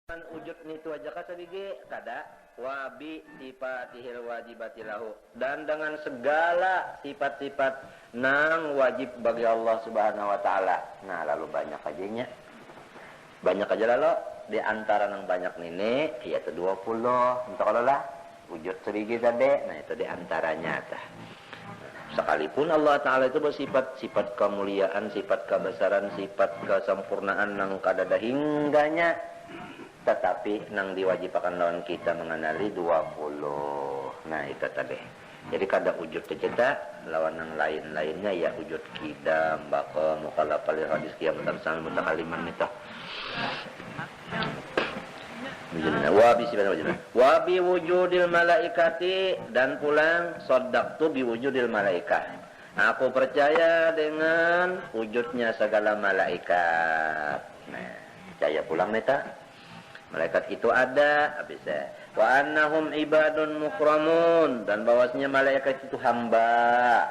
Wujud nitu aja kasabigi kada wabi sifatihil wajibati lahu, dan dengan segala sifat-sifat nang wajib bagi Allah Subhanahu wa taala. Nah, lalu banyak ajanya. Banyak aja lalu di antara nang banyak nini yaitu 20. Untuk kalau lah wujud sebigi tadi, nah itu di antaranya tah. Sekalipun Allah Ta'ala itu bersifat sifat kemuliaan, sifat kebesaran, sifat kesempurnaan nang kadada hingganya, tetapi nang diwajibkan lawan kita mengenali 20. Nah itu tadi. Jadi kada wujud kita lawan nang lain-lainnya ya wujud kita baka mukhalafal hadis kiamat sama mutakaliman itu. Wabi wujudil malaikati, dan pulang soddaqtu bi wujudil malaikah. Aku percaya dengan wujudnya segala malaikat. Nah, percaya pulang neta. Malaikat itu ada, habisnya. Wa annahum ibadun mukramun, dan bahwasanya malaikat itu hamba.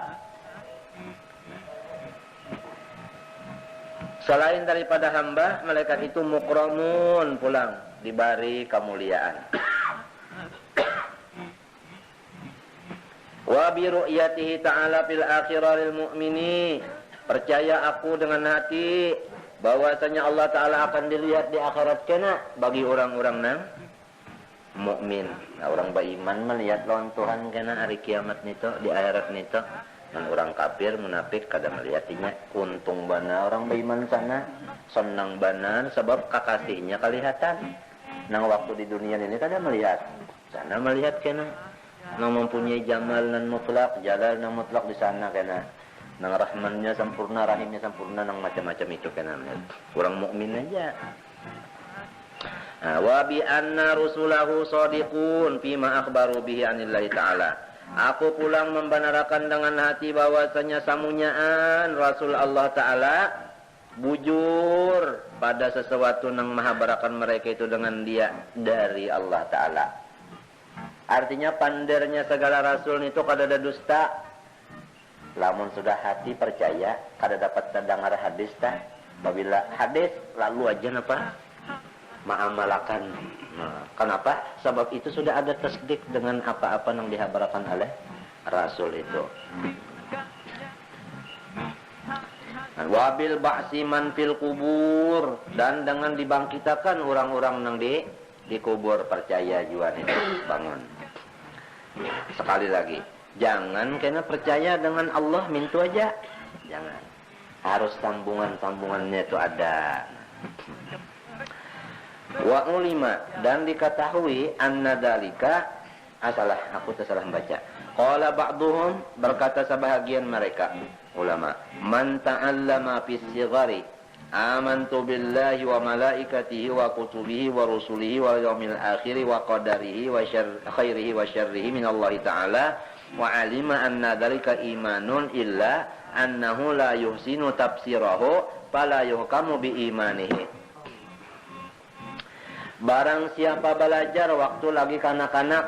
Selain daripada hamba, malaikat itu mukramun, pulang diberi kemuliaan. Wa bi ru'yatihi ta'ala fil akhirah lil mu'mini, percaya aku dengan hati bahwasanya Allah Ta'ala akan dilihat di akhirat kena bagi orang-orang nang mukmin. Nah, orang beriman melihat lawan Tuhan kena hari kiamat nito di akhirat nito. Dan orang kafir munafik kada melihatnya. Untung bana orang beriman sana senang banan sebab kakasihnya kelihatan. Nang waktu di dunia ini kada melihat. Sana melihat kena. Nang mempunyai jamal nan mutlak, jalal nan mutlak di sana kena. Nang rahmannya sempurna, rahimnya sempurna, nang macam-macam itu kena. Kurang mukmin aja. Wa bi anna rusulahu shadiqun fima akhbaru bihi anillahi ta'ala. Aku pulang membenarkan dengan hati bahwasanya samunyaan Rasul Allah Ta'ala bujur pada sesuatu nang mahabarakan mereka itu dengan dia dari Allah Ta'ala. Artinya pandernya segala Rasul itu kada ada dusta. Lamun sudah hati percaya, kada dapat terdengar hadis tak. Apabila hadis lalu aja napa? Ma'amalakan. Nah, kenapa? Sebab itu sudah ada tasdik dengan apa-apa yang dihabarkan oleh Rasul itu. Wabil ba'si man fil kubur, dan dengan dibangkitakan orang-orang yang di kubur, percaya juga itu bangun. Sekali lagi, jangan kena percaya dengan Allah mintu aja. Jangan. Harus sambungan-sambungannya itu ada. Wa ulima, dan diketahui anna dalika aku tersalah membaca. Qala ba'duhum, berkata sebahagian mereka ulama, man ta'allama fis sighari amantu billahi wa malaikatihi wa kutubihi wa rusulihi wal yawmil akhir wa qadarihi wa khairihi wa syarrihi min Allah ta'ala wa alima anna dalika imanun illa annahu la yuhsinu tafsirahu fala yuhkamu bi imanihi. Barang siapa belajar waktu lagi kanak-kanak,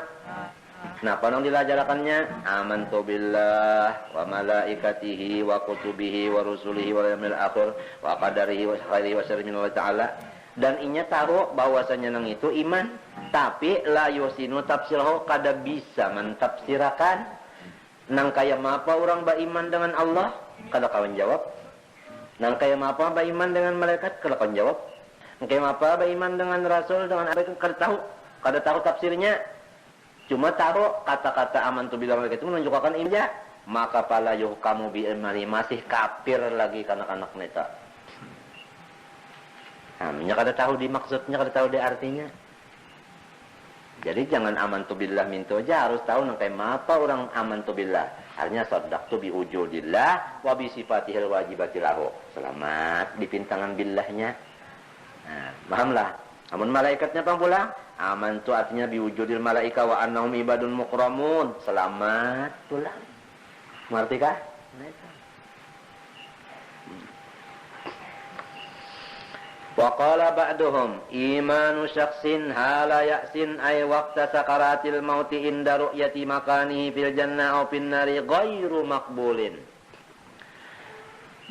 nah panong dilajarkannya amantu billah wa malaikatihi wa kutubihi wa rusulihi wal yawmil akhir wa qadarihi wa khairihi wa syarrihi min Allah ta'ala, dan inya tahu bahwasanya nang itu iman, tapi la yusinu tafsirahu, kada bisa mentafsirakan nang kaya apa orang beriman dengan Allah, kada kawan jawab. Nang kaya apa beriman dengan malaikat, kada kawan jawab. Kayak apa beriman dengan Rasul, dengan apa itu kada tahu tafsirnya. Cuma tahu kata-kata amantu billahi itu menunjukkan inja, maka pala yuhkamu bi imani, masih kafir lagi kanak-kanak neta. Namanya kada tahu di maksudnya, kada tahu di artinya. Jadi jangan amantu billah mintu aja, harus tahu nang kayak apa orang amantu billah. Artinya saddaqtu bi wujudillah wa bi sifatihil wajibati lahu. Selamat di pintangan billahnya. Nah, pahamlah. Amun malaikatnya pang pula, amantu artinya biwujudil malaika wa annahum ibadun mukramun. Selamat pula. Mengerti kah? Wa qala ba'duhum imanu syakhsin hala ya'sin ay waqta sakaratil mauti inda ru'yati makanihi fil jannah aw fin nari ghairu maqbulin.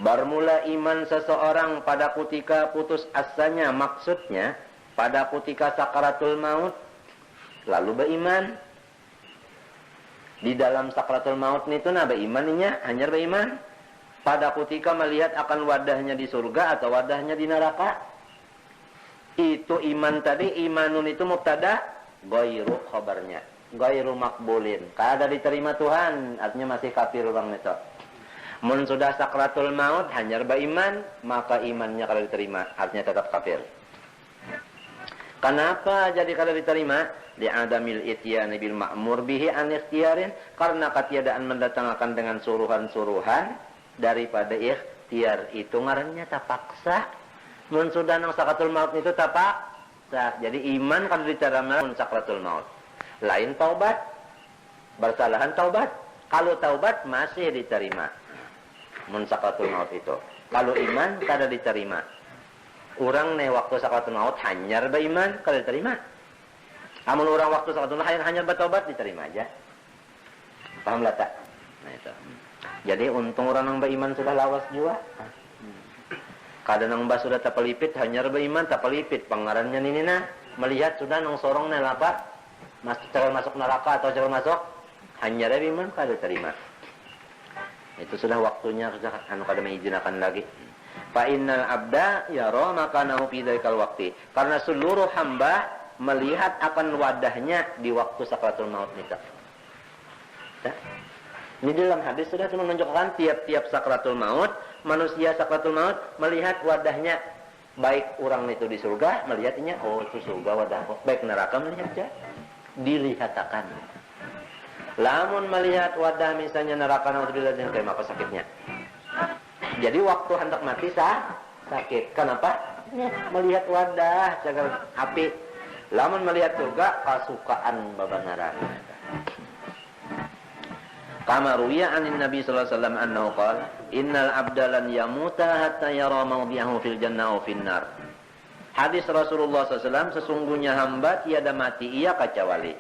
Bermula iman seseorang pada ketika putus asanya, maksudnya pada ketika sakaratul maut lalu beriman. Di dalam sakaratul maut itu berimannya hanya beriman. Pada ketika melihat akan wadahnya di surga atau wadahnya di neraka. Itu iman tadi, imanun itu mubtada, ghairu khabarnya, ghairu makbulin. Kada diterima Tuhan, artinya masih kafir orang itu. Mun sudah sakratul maut hanya beriman, maka imannya kada diterima, artinya tetap kafir. Kenapa jadi kada diterima? Li'adamil ityani bil ma'mur bihi an ikhtiyarin, karena ketiadaan mendatangkan dengan suruhan-suruhan daripada ikhtiar. Itu ngarannya tapaksa. Mun sudah nang sakratul maut itu tapaksa. Jadi iman kada diterima mun sakratul maut. Lain taubat. Bersalahan taubat. Kalau taubat masih diterima mun sakratul maut itu. Kalau iman kada diterima. Orang waktu sakratul maut hanyar beriman kada diterima. Amun orang waktu sakratul maut hanyar bertobat diterima aja. Paham lah tak? Nah itu. Jadi untung orang yang beriman sudah lawas juga. Kadang nang sudah tapalipit hanyar beriman tapalipit pangarannya ini nah melihat sudah nang sorong na lapa masuk neraka atau jangan masuk hanyar beriman kada diterima. Itu sudah waktunya anu kada mengizinkan lagi. Fa innal abda yara makanahu fi dzalikal waqti. Karena seluruh hamba melihat akan wadahnya di waktu sakratul maut itu. Ini dalam hadis sudah menunjukkan tiap-tiap sakratul maut, manusia sakratul maut melihat wadahnya. Baik orang itu di surga melihatnya, oh itu surga wadahku. Baik neraka melihatnya, dilihatakan. Lamun melihat wadah misalnya neraka naudzubillah kayak apa sakitnya. Jadi waktu hendak mati sakit. Kenapa? Ya, melihat wadah cagar api. Lamun melihat surga kasukaan babanaran. Kama ruwiya anin Nabi sallallahu alaihi wasallam annahu qala innal abda lan yamuta hatta yara mawdi'ahu fil jannah aw fin nar. Hadis Rasulullah SAW, sesungguhnya hamba tiada mati ia kecuali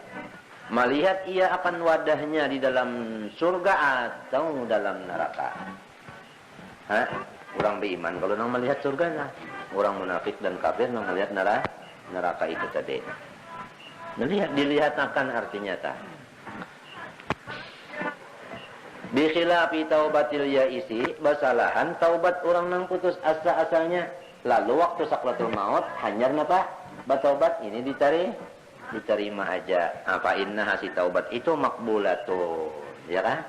melihat ia akan wadahnya di dalam surga atau dalam neraka. Orang beriman kalau nang melihat surga lah. Orang munafik dan kafir nang melihat neraka itu tadi. Dilihat akan artinya tak. Bi khilafi taubatil yaisi, basalahan taubat orang nang putus asa asalnya. Lalu waktu sakratul maut hanyar napa? Bertaubat ini diterima aja. Apa inna hasi taubat itu makbulatun, ya kan?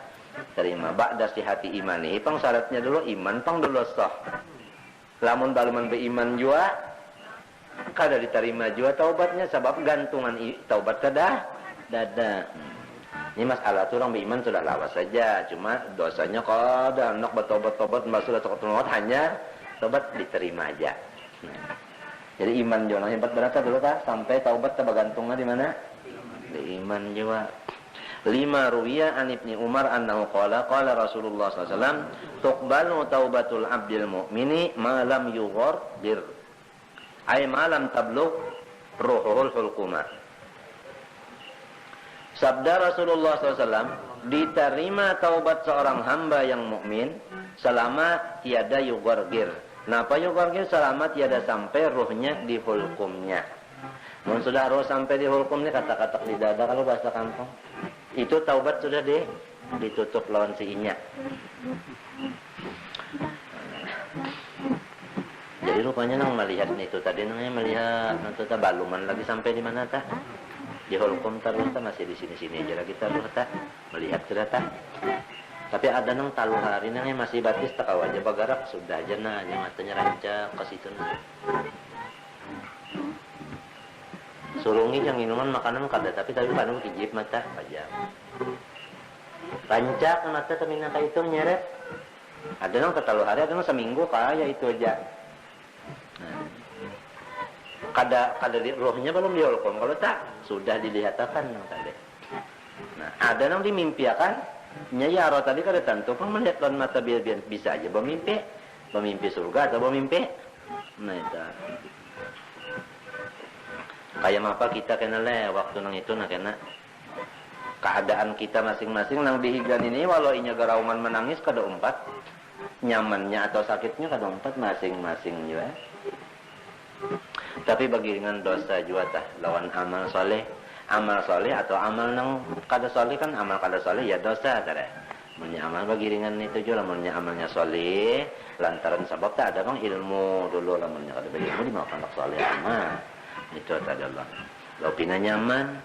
Terima ba'da sihati imani. Pang syaratnya dulu iman, pang dulu sah. Lamun baluman beriman jua kada diterima jua taubatnya sebab gantungan taubat kada dada. Ini masalah tu orang beriman sudah lawas saja, cuma dosanya kada nak bertobat-tobat masuk ke maut hanya taubat diterima aja. Jadi iman jua nang hebat berata dulu kah sampai taubat tergantungan di mana? Di iman jua. 5 ruwiya an Ibni Umar annahu qala qala Rasulullah sallallahu alaihi wasallam tuqbalu taubatul abdil mu'mini ma lam yughargir ay ma lam tablugh ruhul hulquma. Sabda Rasulullah SAW, diterima taubat seorang hamba yang mukmin selama tiada yughargir. Napa yughargir? Selama tiada sampai ruhnya di hulqumnya. Mun sudah roh sampai di hulqumnya kata-kata di dada kalau bahasa kampung. Itu taubat sudah ditutup lawan si inya. Jadi rupanya nang melihat itu tadi namanya melihat nanti ta baluman lagi sampai di mana ta? Di hulqum terus ta masih di sini-sini aja lagi terus ta melihat sudah ta. Tapi ada nang talu hari nang masih batis tak aja bagarak sudah aja nah yang matanya rancak ke situ. Surungi yang minuman makanan kada tapi kanu kijip mata aja. Rancak mata termina ka itu nyeret. Ada nang tatalu hari ada nang seminggu kaya itu aja. Nah. Kada di rohnya belum diolkom kalau tak sudah dilihatkan nang tadi. Nah, ada nang dimimpiakan nya ya roh tadi kada tentu kan melihat lawan mata biar bisa aja bermimpi surga atau bermimpi. Nah itu. Kayak apa kita kena waktu nang itu nak kena keadaan kita masing-masing nang dihigan ini walau inya garauman menangis kada umpat nyamannya atau sakitnya kada umpat masing-masing juga. Tapi bagiringan dosa juga tah lawan amal soleh. Amal soleh atau amal nang kada soleh kan amal kada soleh ya dosa tah. Munnya amal bagiringan itu juga lamunnya amalnya soleh lantaran sebab tak ada bang ilmu dulu lamunnya kada berilmu di makan soleh amal. Itu tadi Allah. Lopina nyaman.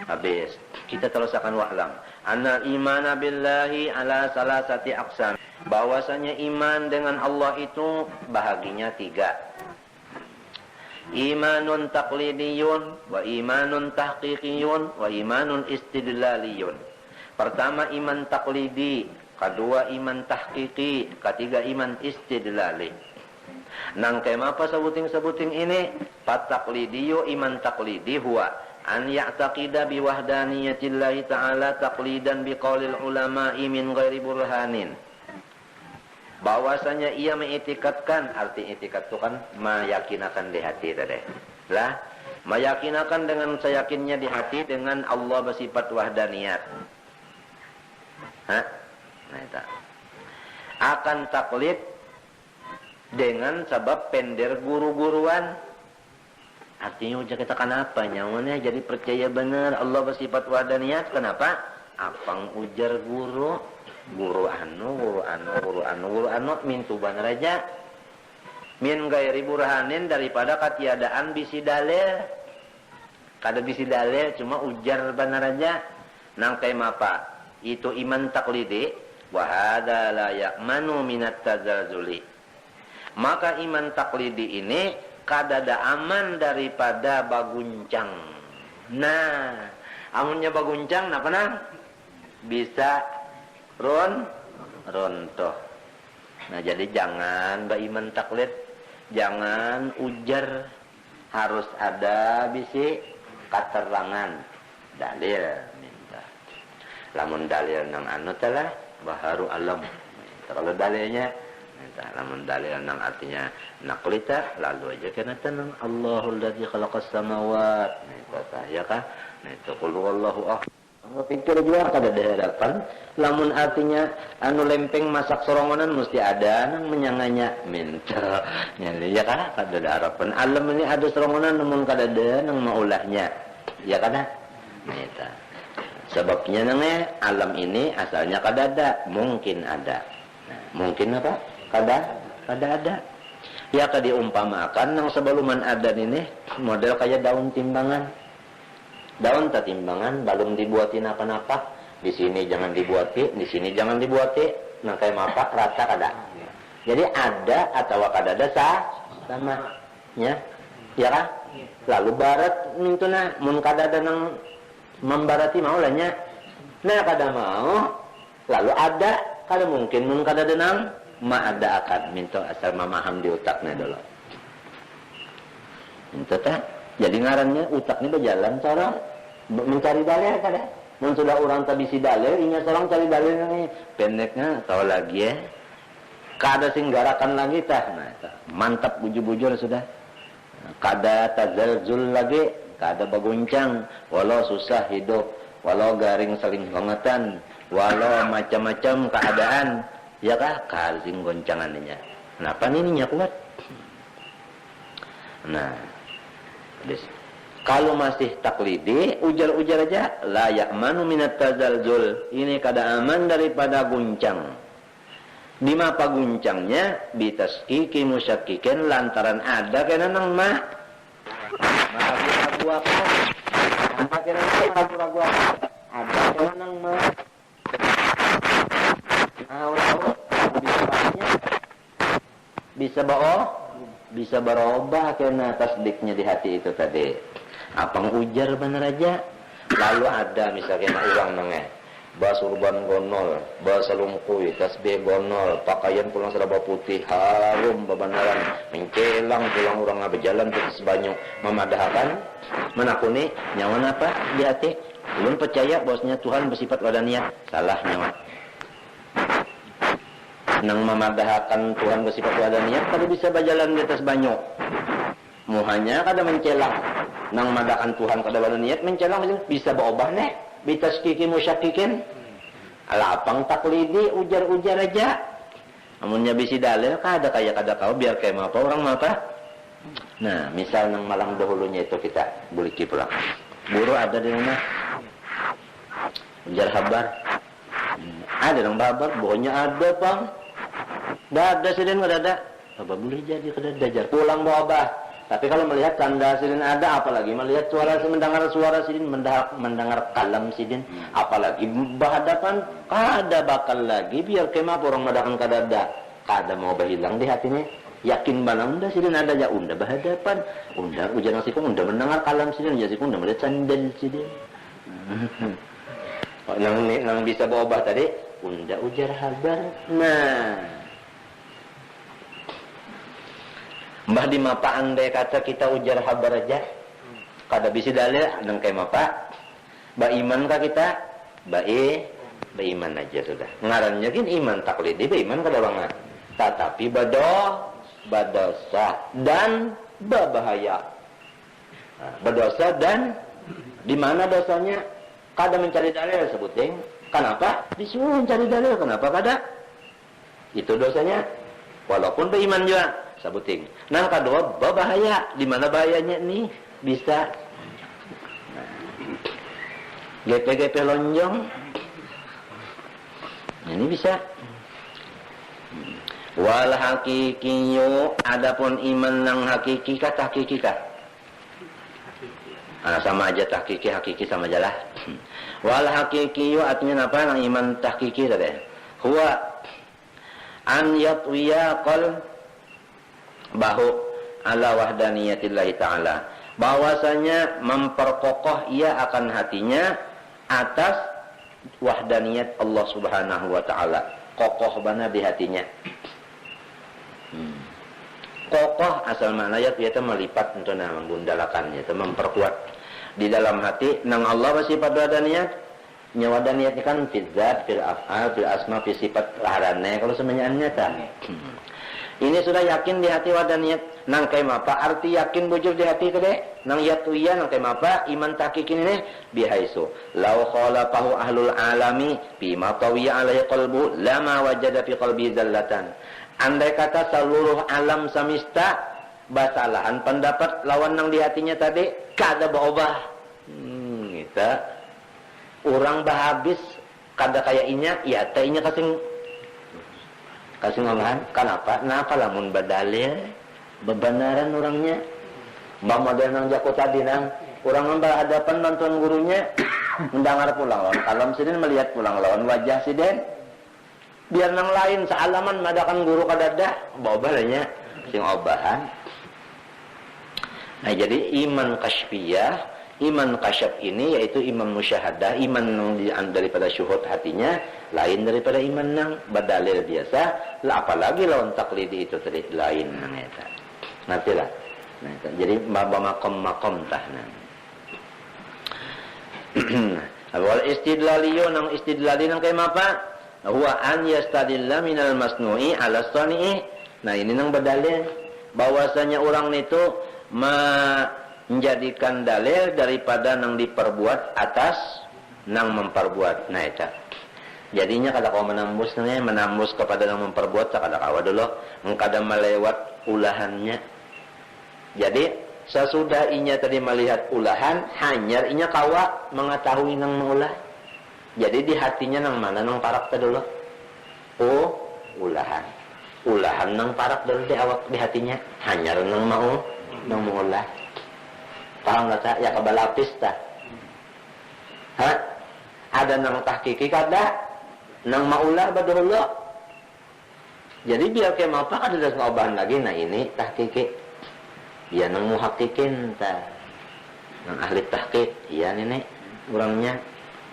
Habis kita teruskan wa'lam. Annal imana billahi ala salasati aqsam. Bahwasanya iman dengan Allah itu bahaginya 3. Imanun taqlidiyun wa imanun tahqiqiyun wa imanun istidlaliyun. Pertama iman taqlidi, kedua iman tahqiqi, ketiga iman istidlali. Nang kemapa sebuting-sebuting ini? Pat-taqlidiyu iman taqlidi huwa an ya'taqida biwahdaniyatillahi ta'ala taqlidan biqaulil ulama'i min ghairi burhanin. Bahwasanya ia mengitikadkan, arti itikat itu kan meyakinakan di hati tadi. Lah, meyakinakan dengan seyakinnya di hati dengan Allah bersifat wahdaniyat. Hah? Nah, itu. Akan taklid dengan sebab pender guru-guruan. Artinya ujar kita kenapa nyamannya jadi percaya benar Allah bersifat wahdaniyat. Kenapa? Apang ujar guru anu min tuban raja min gairi burhanin daripada ketiadaan bisi dalil. Kada bisi dalil cuma ujar benar aja. Nang kemapa? Itu iman taklidi wa hadza la ya'manu minat tazalzuli. Maka iman taklidi ini kadada aman daripada baguncang. Nah, amunnya baguncang napa nang? Bisa rontoh. Nah, jadi jangan beriman taklid, jangan ujar, harus ada bisi keterangan dalil minta. Lamun dalil nang anu telah baharu alam. Kalau dalilnya minta, lamun dalil nang artinya naklita lalu aja kena tenang Allahul ladzi khalaqas samawat. Minta ya kah? Itu qul huwallahu ahad. Pikir juga kada ada harapan. Lamun artinya anu lempeng masak sorongonan mesti ada nang menyanganya minta. Ya kan kada ada harapan. Alam ini ada sorongonan namun kada ada nang maulahnya. Ya kan? Minta. Sebabnya nangnya alam ini asalnya kada ada, mungkin ada. Nah, mungkin apa? Kada ada. Ya kada diumpamakan nang sebaluman ada ini model kayak daun timbangan. Daun timbangan belum dibuatin apa-apa. Di sini jangan dibuati, di sini jangan dibuati. Nah kayak mapak rata kada. Jadi ada atau kada ada sama. Ya, ya kan? Lalu barat mintuna mun kada ada nang membarati mau lahnya. Nah kada mau. Lalu ada kada mungkin mun kada ada nang ma ada akan minta asal memaham di otaknya dulu. Minta tak? Jadi ngarannya utaknya berjalan cara mencari dalil kada. Mun sudah orang tak bisi dalil, ini seorang cari dalil ini pendeknya tahu lagi ya. Kada singgarakan lagi tah. Nah, mantap bujur-bujur sudah. Kada tazalzul lagi, kada baguncang, walau susah hidup, walau garing saling bangetan, walau macam-macam keadaan, ya kah? Kasing goncangannya. Kenapa ini kuat? Nah, kalau masih taklidi, ujar-ujar aja, la ya'manu minat tazalzul. Ini kada aman daripada guncang. Di mapa guncangnya bitaskiki musyakikin lantaran ada kena nang mah. Ragu-ragu apa? Apa kena nang ragu-ragu apa? Ada kena nang mah. Bisa berubah kena tasdiknya di hati itu tadi. Apang ujar bener aja. Lalu ada misalnya orang nengeh bas urban gonol, bas selungkuy, tasbih gonol, pakaian pulang serba putih, harum bebandaran, mencelang pulang orang berjalan terus banyak memadahkan, menakuni nyawa apa di hati. Belum percaya bosnya Tuhan bersifat wadaniyat, salah nyawa. Nang memadahkan Tuhan bersifat wadaniyat, kalau bisa berjalan di atas banyak. Muhanya kada mencelang. Nang madakan Tuhan kada wadaniyat mencelang bisa berubah nih. Bitaskiki musyakikin. Alapang taklidi ujar-ujar aja. Amunnya bisi dalil kada kaya kada kau biar kayak apa orang apa. Nah, misal nang malam dahulunya itu kita buliki pulang. Guru ada di rumah. Ujar habar. Ada nang babar, bohnya ada, Bang. Dah ada sidin ada. Apa boleh jadi kada dajar pulang bawa bah. Tapi kalau melihat tanda sidin ada, apalagi melihat mendengar suara sidin, mendengar kalam sidin, apalagi berhadapan, kada bakal lagi biar kemah orang madakan kada mau berhilang di hatinya. Yakin banang unda sidin ada ja unda berhadapan, unda ujar nasikung unda mendengar kalam sidin, ujar sikung unda melihat sandal sidin. Nang bisa bawa bah tadi, unda ujar habar. Nah, mbah di mapa andai kata kita ujar habar aja, kada bisi dalil nang kay mapa, ba iman ka kita, ba iman aja sudah. Ngarannya gin iman taklidi, ba iman kada banget. Tetapi badosa dan berbahaya. Berdosa dan di mana dosanya? Kada mencari dalil sebuting. Kenapa? Disuruh mencari dalil. Kenapa kada? Itu dosanya. Walaupun beriman juga sebuting. Nah, kedua berbahaya. Di mana bahayanya nih? Bisa GP lonjong. Ini bisa. Wal hakikiyu, adapun iman nang hakiki ka tahkiki ka. Sama aja tahkiki hakiki sama aja lah. Wal hakikiyu artinya apa? Nang iman tahkiki tadi. Huwa an yatwiya qalbahu ala wahdaniyatillahi ta'ala. Bahwasanya memperkokoh ia akan hatinya atas wahdaniyat Allah Subhanahu wa taala. Kokoh bana di hatinya. Kokoh asal maknanya itu melipat untuk menggundalakannya, itu memperkuat di dalam hati nang Allah bersifat wadaniyat. Nyawa wadaniyat kan fil zat, fil af'al, fil asma, fil sifat laharannya kalau semuanya nyata. Ini sudah yakin di hati wadaniyat nang kay mapa arti yakin bujur di hati kede nang yatuya nang kay mapa iman takikin ini bihaisu law khalafahu ahlul alami bima tawiya alaihi qalbu lama wajada fi qalbi dallatan. Andai kata seluruh alam semesta basalahan pendapat lawan nang di hatinya tadi kada berubah. Kita orang bahabis kada kayak inya, ya tainya kasing ngomong. Kenapa? Kenapa lamun badalil bebenaran orangnya. Mbak model nang jako tadi nang orang nang berhadapan bantuan gurunya mendengar pulang lawan kalam sidin melihat pulang lawan wajah sidin. Biar nang lain sealaman madakan guru kadada bawa-balanya sing obahan. Nah, jadi iman kasyfiyah, iman kasyaf ini yaitu iman musyahadah, iman daripada syuhud hatinya lain daripada iman nang badalil biasa. Lah apalagi lawan taklidi itu tadi lain nang eta. Nantilah. Nah, jadi makom tahna. Awal istidlaliyo nang istidlali nang kay mapa? Huwa an yastadilla minal masnu'i ala sani'i. Nah, ini nang berdalil bahwasanya orang itu menjadikan dalil daripada nang diperbuat atas nang memperbuat. Nah, itu. Jadinya kada kau menambus kepada nang memperbuat kada kawa dulu, engkada melewat ulahannya. Jadi sesudah inya tadi melihat ulahan, hanyar inya kawa mengetahui nang mengulah. Jadi di hatinya nang mana nang parak tadi dulu. Oh, ulahan. Ulahan nang parak dulu di awak di hatinya. Hanyar nang mau nang mengulah. Paham enggak? Ya kebalapis tah. Hah? Ada nang tahkiki kada? Nang maulah badullah. Jadi biar ke mapa kada ada ngobahan lagi. Nah ini tahkiki. Ya nang muhakkikin tah. Nang ahli tahkik. Ya ini orangnya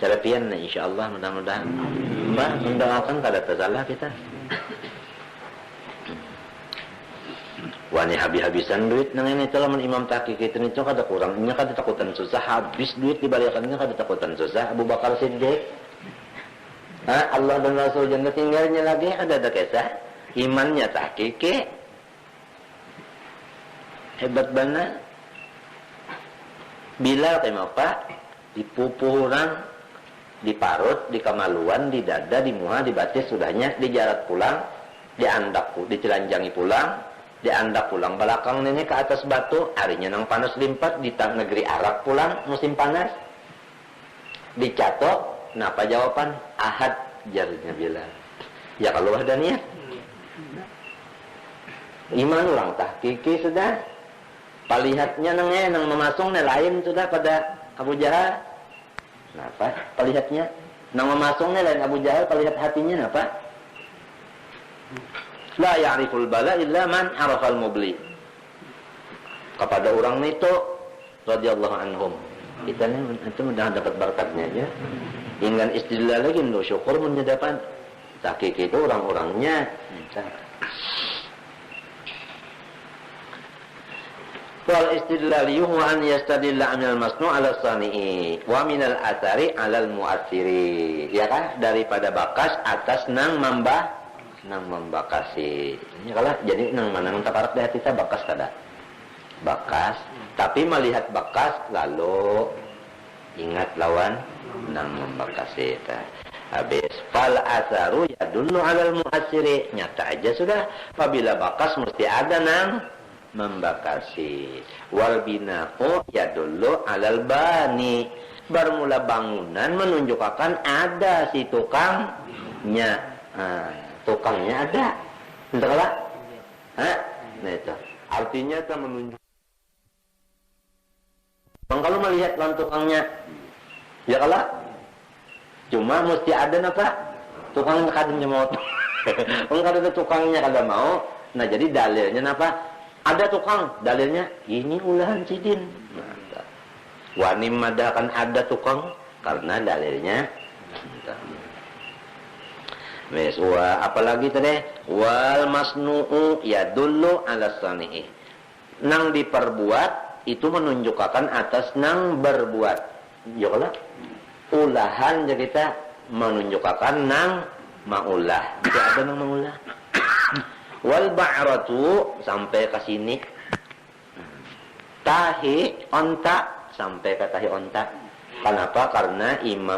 cara pian insyaallah mudah-mudahan. Mbak mendoakan kada tersalah kita. Wani habis-habisan duit nang ini telah imam tahqiq itu kada kurang. Nya kada takutan susah habis duit dibalikannya kada takutan susah. Abu Bakar Siddiq. Allah dan Rasul jangan tinggalnya lagi ada kisah imannya tahqiq. Hebat banget. Bila tema Pak dipupuh orang diparut, di kamaluan, di dada, di muha, di batis, sudahnya dijarat pulang, diandak, ditelanjangi pulang, diandak pulang belakang ini ke atas batu, harinya nang panas limpat di negeri Arab pulang musim panas. Dicatok, napa jawaban? Ahad jarnya Bilal. Ya kalau ada niat. Iman orang tahqiqi sudah. Palihatnya nang memasungnya lain sudah pada Abu Jahal. Napa? Palihatnya nang memasungnya lain Abu Jahal, palihat hatinya napa? La ya'riful bala illa man arafal mubli. Kepada orang itu radhiyallahu anhum. Kita ni itu mudah dapat berkatnya aja. Ingin istidlal lagi ndo syukur mendapat. Tahqiq itu orang-orangnya. Wal istidlal yuhu an yastadilla minal masnu' ala sani'i wa minal athari ala al-mu'athiri. Ya kan? Daripada bakas atas nang membakasi. Ini kalau jadi nang mana nang taparak di hati kita bakas kada. Bakas, tapi melihat bakas lalu ingat lawan nang membakasi itu. Habis fal asaru yadullu 'alal mu'assiri. Nyata aja sudah apabila bakas mesti ada nang membakasi. Wal bina'u yadullu 'alal bani. Bermula bangunan menunjukkan ada si tukangnya. Tukangnya ada. Entahlah. Nah itu. Artinya kita menunjuk. Kalau melihat lawan tukangnya, ya kalau cuma mesti ada napa? Tukangnya kadang mau. Kalau ada tukangnya kada mau, nah jadi dalilnya napa? Ada tukang, dalilnya ini ulahan sidin. Wanim madakan ada tukang karena dalilnya. Wes apalagi tadi wal masnu'u yadullu 'ala sani'i. Nang diperbuat itu menunjukkan atas nang berbuat. Ya kalau ulahan jadi kita menunjukkan nang maulah. Tidak ada nang maulah. Wal ba'ratu sampai ke sini. Tahi onta sampai ke tahi onta. Kenapa? Karena Imam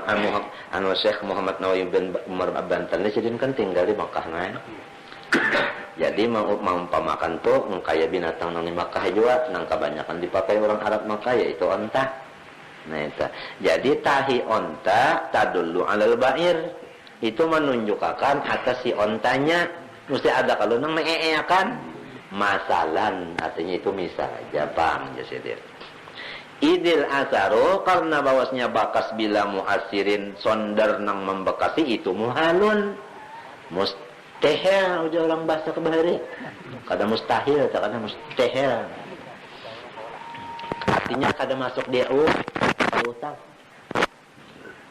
Syekh Muhammad Nawawi bin Umar Bantan ini kan tinggal di Makkah kan. Jadi mengumpamakan tuh kaya binatang nang di Makkah juga nang kebanyakan dipakai orang Arab Makkah yaitu onta. Nah itu. Jadi tahi onta tadullu 'alal ba'ir. Itu menunjukkan atas si ontanya mesti ada kalau nang meeakan masalan artinya itu misal aja pang jadi. Idil asaru karena bahwasanya bakas bila muasirin sondar nang membekasi itu muhalun mustahil ujar orang bahasa kebahari kada mustahil kada mustahil artinya kada masuk di utak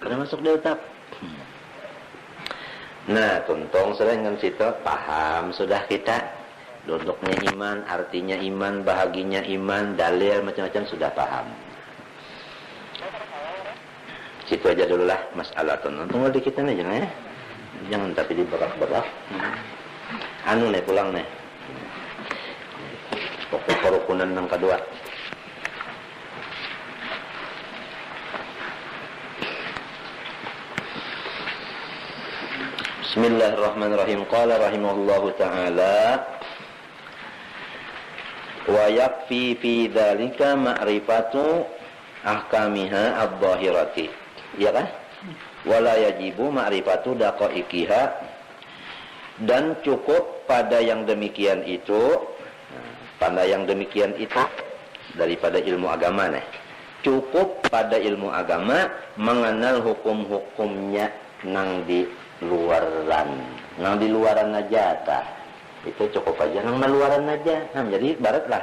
kada masuk di utak. Nah tuntung sudah dengan situ paham sudah kita duduknya iman, artinya iman, bahaginya iman, dalil macam-macam sudah paham. Situ aja dulu lah masalah tunggu dikit aja ya. Jangan tapi diberak-berak. Anu nih pulang nih. Pokok kerukunan yang kedua. Bismillahirrahmanirrahim. Qala rahimahullahu ta'ala wa yakfi fi dzalika ma'rifatu ahkamiha adh-dhahirati. Ya kan? Wala yajibu ma'rifatu daqaiqiha dan cukup pada yang demikian itu daripada ilmu agama nih. Cukup pada ilmu agama mengenal hukum-hukumnya nang di luaran aja tah. Itu cukup aja nang meluaran aja. Nah, jadi baratlah.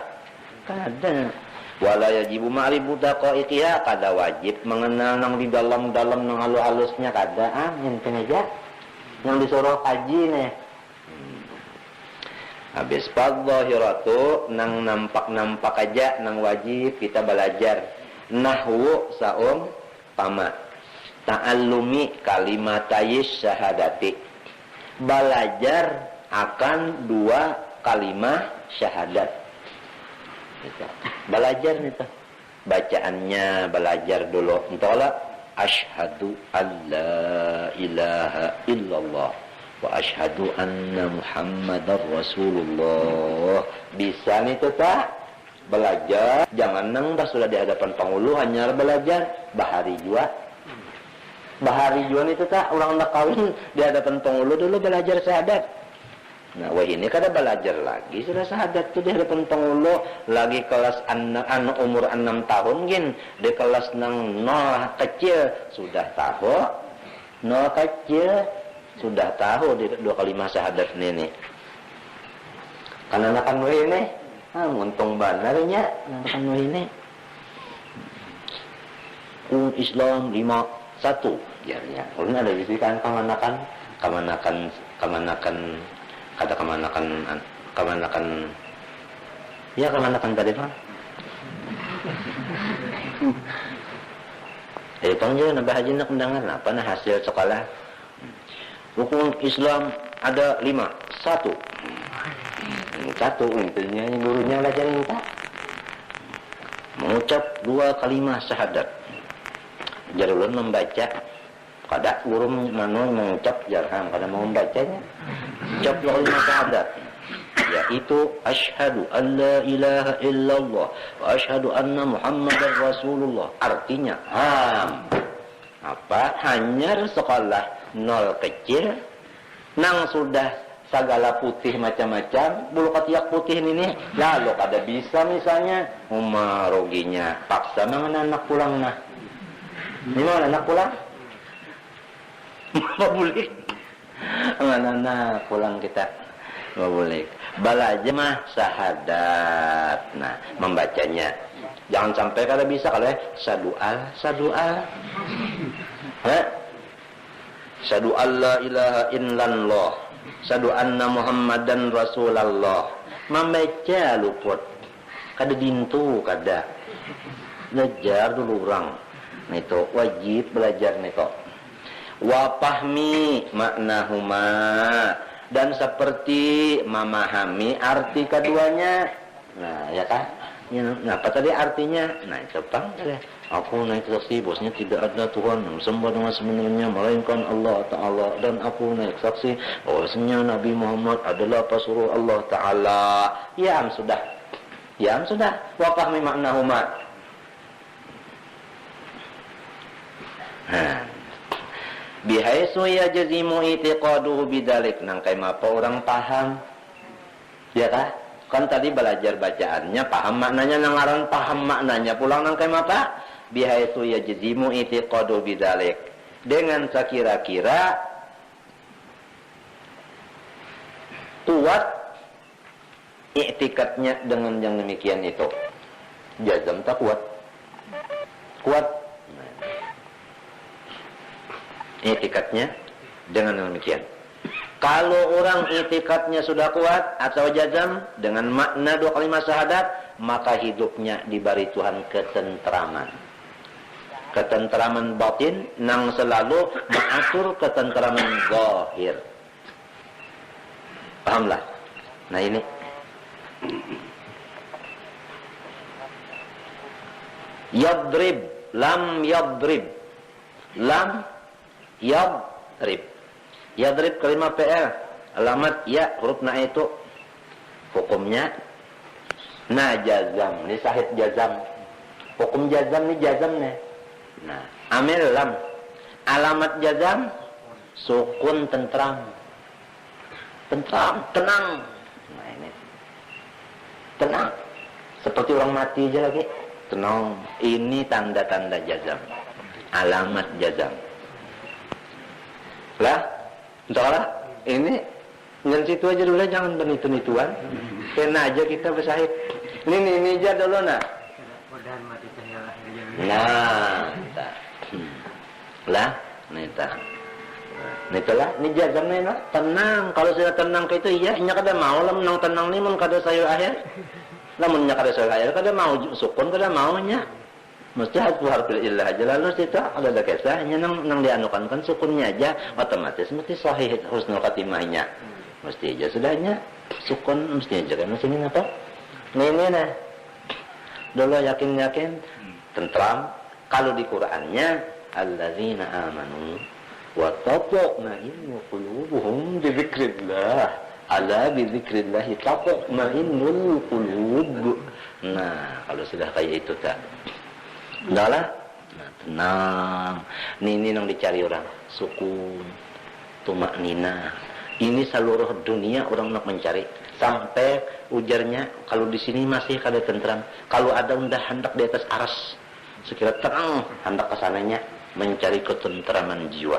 Kada. Wala yajibu ma'rifatu daqaiqiha kada wajib mengenal nang di dalam-dalam nang halus-halusnya kada. Nyenteng aja. Yang disuruh haji nih. Habis fadh-dhahiratu nang nampak-nampak aja nang wajib kita belajar. Nahwu saum pama. Ta'allumi kalimatayis syahadati. Belajar akan dua kalimat syahadat. Belajar itu. Bacaannya belajar dulu. Entahlah asyhadu alla ilaha illallah wa asyhadu anna Muhammadar Rasulullah. Bisa nih tuh tak belajar, jangan nang dah sudah di hadapan pengulu hanya belajar bahari jua. Bahari jua itu tak orang nak kawin di hadapan pengulu dulu belajar syahadat. Nah, wah ini kada belajar lagi sudah syahadat tuh di hadapan pengulu lagi kelas anak umur 6 tahun gin di kelas nang 0 kecil sudah tahu 0 kecil sudah tahu di 2 kalimat syahadat ini. Karena anak ini untung banarnya anak ini. Islam 5-1 jarnya. Ulun ada bisikan kemanakan ya kemanakan tadi Pak. Panggil nambah haji nak mendengar apa nah hasil sekolah. Hukum Islam ada 5. 1 intinya yang gurunya belajarin tak. Mengucap 2 kalimat syahadat. Jarulun membaca kada guru mengucap jarham kada mau membacanya. Ucap 2 kalimat syahadat yaitu asyhadu an la ilaha illallah wa asyhadu anna Muhammadar Rasulullah. Artinya hanya sekolah 0 kecil nang sudah segala putih macam-macam bulu ketiak putih ini lalu kada bisa misalnya ruginya paksa mangan anak pulang nah ini mau anak pulang mau boleh anak pulang kita mau boleh balaja mah syahadat. Nah membacanya jangan sampai kada bisa kalau sadual syadu alla ilaha illallah syadu anna Muhammadan Rasulullah membaca luput kada dintu kada belajar dulu orang. Nah itu wajib belajar nih kok. Wa fahmi maknahuma dan seperti memahami arti keduanya. Nah ya kan? Ya, apa tadi artinya? Nah itu bang. Aku naik saksi bosnya tidak ada Tuhan yang sembah dengan sebenarnya melainkan Allah Ta'ala, dan aku naik saksi bahwasanya Nabi Muhammad adalah pesuruh Allah Ta'ala. Ya sudah wa fahmi maknahuma. Bihaisu yajzimu itiqaduhu bidalik. Nang kay mapa orang paham. Ya kah? Kan tadi belajar bacaannya paham maknanya, nangaran paham maknanya pulang nang kay mapa? Bihaisu yajzimu itiqaduhu bidalik. Dengan sekira-kira kuat i'tikadnya dengan yang demikian itu. Jazam tak kuat. I'tikadnya dengan demikian. Kalau orang i'tikadnya sudah kuat atau jazam dengan makna 2 kalimat syahadat, maka hidupnya diberi Tuhan ketentraman batin nang selalu mengatur ketentraman zahir. Pahamlah? Nah ini yadrib, lam yadrib kalimat PL alamat ya huruf na itu hukumnya jazam ni sahid jazam hukum jazam ni jazam nih. Nah amil lam alamat jazam sukun tenang. Nah ini tenang seperti orang mati aja lagi tenang. Ini tanda-tanda jazam, alamat jazam lah. Entahlah ini dengan situ aja dulu, jangan benitu-nituan. Kena aja kita bersahib. Ini aja dulu nah. Lah, Nitulah, ini jazamnya tenang. Kalau sudah tenang ke itu iya, nya kada mau lah menang tenang ni mun kada sayur akhir. Lamun nya kada sayur akhir kada mau sukun kada maunya. Mesti harful illah aja lalu situ ada kisahnya nang dianukan kan sukunnya aja otomatis mesti sahih husnul khatimahnya. Mesti aja sudahnya sukun mesti aja kan mesti apa? Ini nah. Dulu yakin tentram. Kalau di Qur'annya alladzina amanu wa tatma'innu qulubuhum bi dzikrillah. Ala bi dzikrillah tatma'innul qulub. Nah, kalau sudah kayak itu tak. Udahlah. Nah, tenang. Ini yang dicari orang, sukun, tumaknina. Ini seluruh dunia orang nak mencari. Sampai ujarnya, kalau di sini masih kada tentram. Kalau ada undah hendak di atas aras, sekira terang hendak kesananya mencari ketentraman jiwa.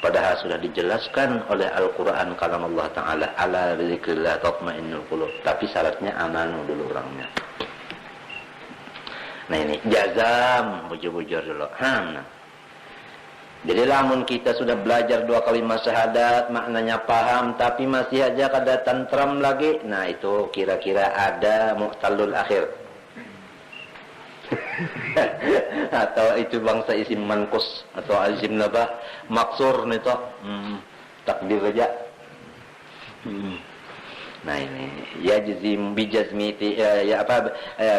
Padahal sudah dijelaskan oleh Al-Quran kalam Allah Ta'ala, ala dzikrillah tatma'innul qulub. Tapi syaratnya amanu dulu orangnya. Nah ini jazam, bujur-bujur dulu. Nah. Jadi lamun kita sudah belajar 2 kalimat syahadat, maknanya paham, tapi masih aja kada tentram lagi. Nah itu kira-kira ada mu'talul akhir. Atau itu bangsa isim mankus atau isim nabah maksur nih toh. Takdir aja. Nah ini ya jazim bijazmi ya apa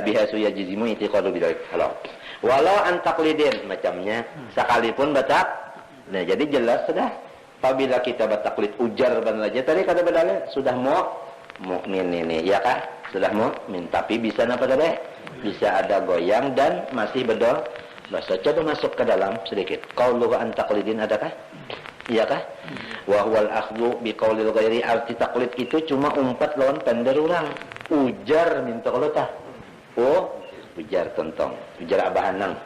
bihasu ya jazimu itiqadu bidzalik. Halo. Walau antaklidin macamnya sekalipun batak. Nah jadi jelas sudah apabila kita bataklid ujar ban aja tadi kata badalnya sudah mukmin ini ya kah? Sudah mukmin tapi bisa apa tadi? Bisa ada goyang dan masih bedol. Bahasa coba masuk ke dalam sedikit. Qauluhu antaklidin adakah? Iya kah? Wa huwal akhdhu bi qaulil ghairi, arti taklid itu cuma umpat lawan pandar orang. Ujar minta kalau tah. Oh, ujar tontong, ujar abahanang.